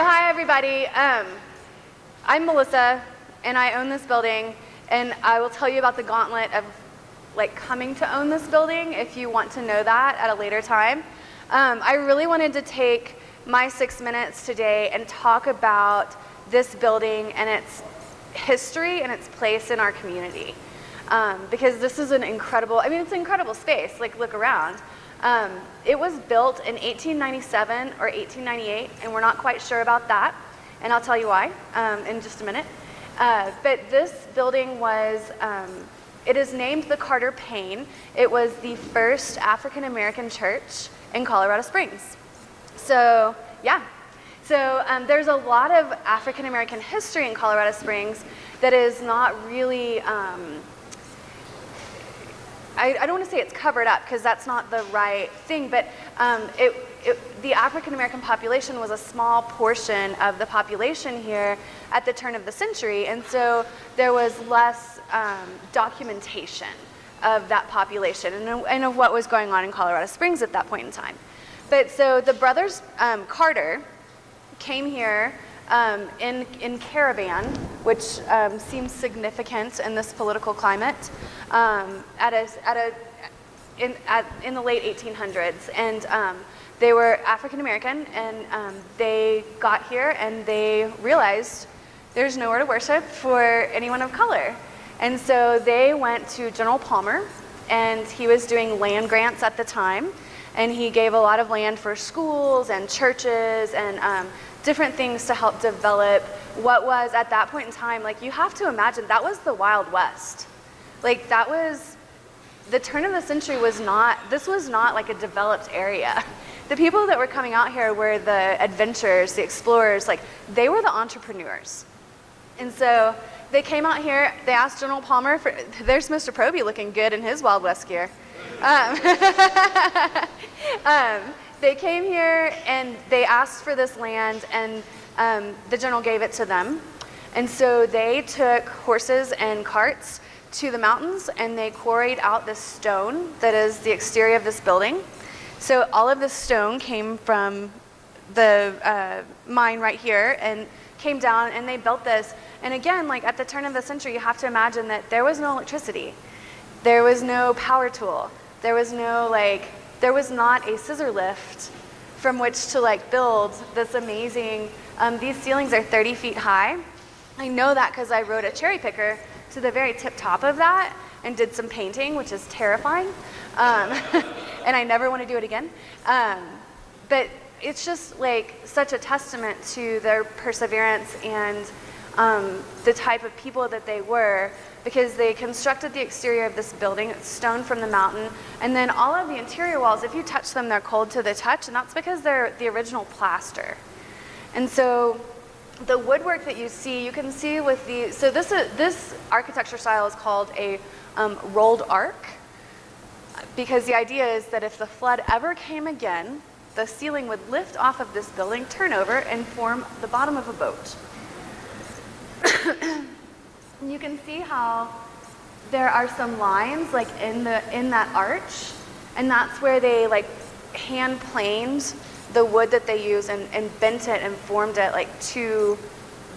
So hi everybody, I'm Melissa and I own this building, and I will tell you about the gauntlet of like coming to own this building if you want to know that at a later time. I really wanted to take my 6 minutes today and talk about this building and its history and its place in our community. Because this is an incredible, it's an incredible space, like look around. It was built in 1897 or 1898, and we're not quite sure about that, and I'll tell you why in just a minute. But this building was, it is named the Carter Payne. It was the first African-American church in Colorado Springs. So, yeah. So there's a lot of African-American history in Colorado Springs that is not really, I don't want to say it's covered up because that's not the right thing, but the African-American population was a small portion of the population here at the turn of the century, and so there was less documentation of that population and of what was going on in Colorado Springs at that point in time. But so the brothers Carter came here in caravan, which seems significant in this political climate, in the late 1800s, and they were African American, and they got here and they realized there's nowhere to worship for anyone of color, and so they went to General Palmer, and he was doing land grants at the time, and he gave a lot of land for schools and churches and different things to help develop what was at that point in time, like you have to imagine that was the Wild West. Like that was, the turn of the century was not, this was not like a developed area. The people that were coming out here were the adventurers, the explorers, like they were the entrepreneurs. And so they came out here, they asked General Palmer, there's Mr. Proby looking good in his Wild West gear. They came here and they asked for this land, and the general gave it to them. And so they took horses and carts to the mountains and they quarried out this stone that is the exterior of this building. So all of this stone came from the mine right here and came down, and they built this. And again, like at the turn of the century, you have to imagine that there was no electricity. There was no power tool. There was no there was not a scissor lift from which to build this amazing, these ceilings are 30 feet high. I know that because I rode a cherry picker to the very tip top of that and did some painting, which is terrifying. And I never want to do it again. But it's just such a testament to their perseverance and the type of people that they were, because they constructed the exterior of this building, it's stone from the mountain, and then all of the interior walls, if you touch them, they're cold to the touch, and that's because they're the original plaster. And so the woodwork that you see, you can see with the, so this architecture style is called a rolled arc, because the idea is that if the flood ever came again, the ceiling would lift off of this building, turn over, and form the bottom of a boat. You can see how there are some lines in that arch, and that's where they hand planed the wood that they use and bent it and formed it to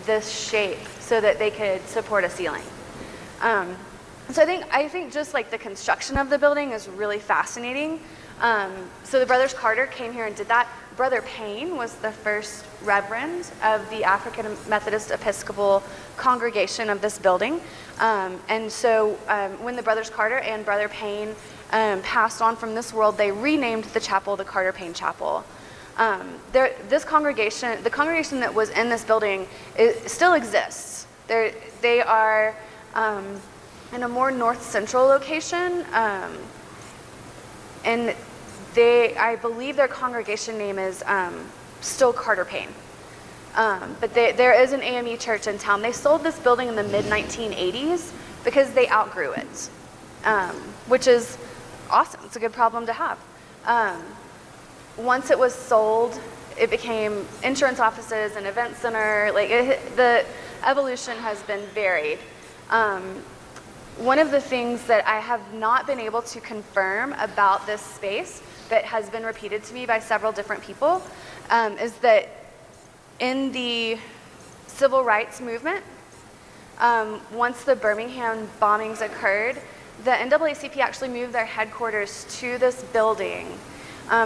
this shape so that they could support a ceiling. So I think just the construction of the building is really fascinating. So the brothers Carter came here and did that. Brother Payne was the first reverend of the African Methodist Episcopal congregation of this building. And so when the brothers Carter and Brother Payne passed on from this world, they renamed the chapel the Carter Payne Chapel. This congregation, the congregation that was in this building, still exists. They are in a more north-central location, and I believe their congregation name is still Carter Payne. But there is an AME church in town. They sold this building in the mid-1980s because they outgrew it, which is awesome. It's a good problem to have. Once it was sold, it became insurance offices, an event center. The evolution has been varied. One of the things that I have not been able to confirm about this space that has been repeated to me by several different people is that in the civil rights movement, once the Birmingham bombings occurred, the NAACP actually moved their headquarters to this building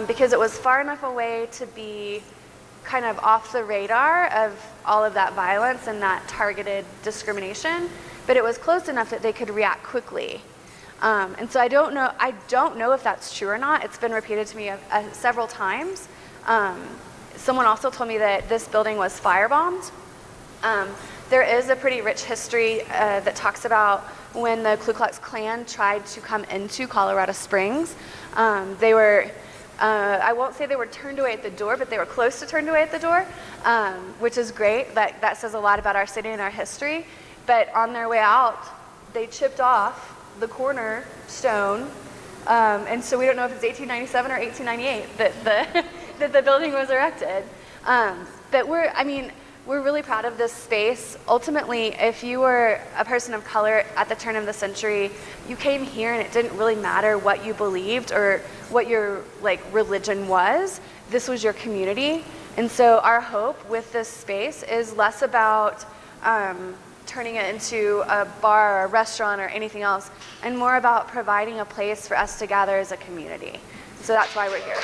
because it was far enough away to be kind of off the radar of all of that violence and that targeted discrimination, but it was close enough that they could react quickly. And so I don't know if that's true or not. It's been repeated to me several times. Someone also told me that this building was firebombed. There is a pretty rich history that talks about when the Ku Klux Klan tried to come into Colorado Springs. They were, I won't say they were turned away at the door, but they were close to turned away at the door, which is great. That says a lot about our city and our history. But on their way out, they chipped off the cornerstone, and so we don't know if it's 1897 or 1898 that the building was erected. But we're really proud of this space. Ultimately, if you were a person of color at the turn of the century, you came here and it didn't really matter what you believed or what your religion was. This was your community. And so our hope with this space is less about turning it into a bar or a restaurant or anything else, and more about providing a place for us to gather as a community. So that's why we're here.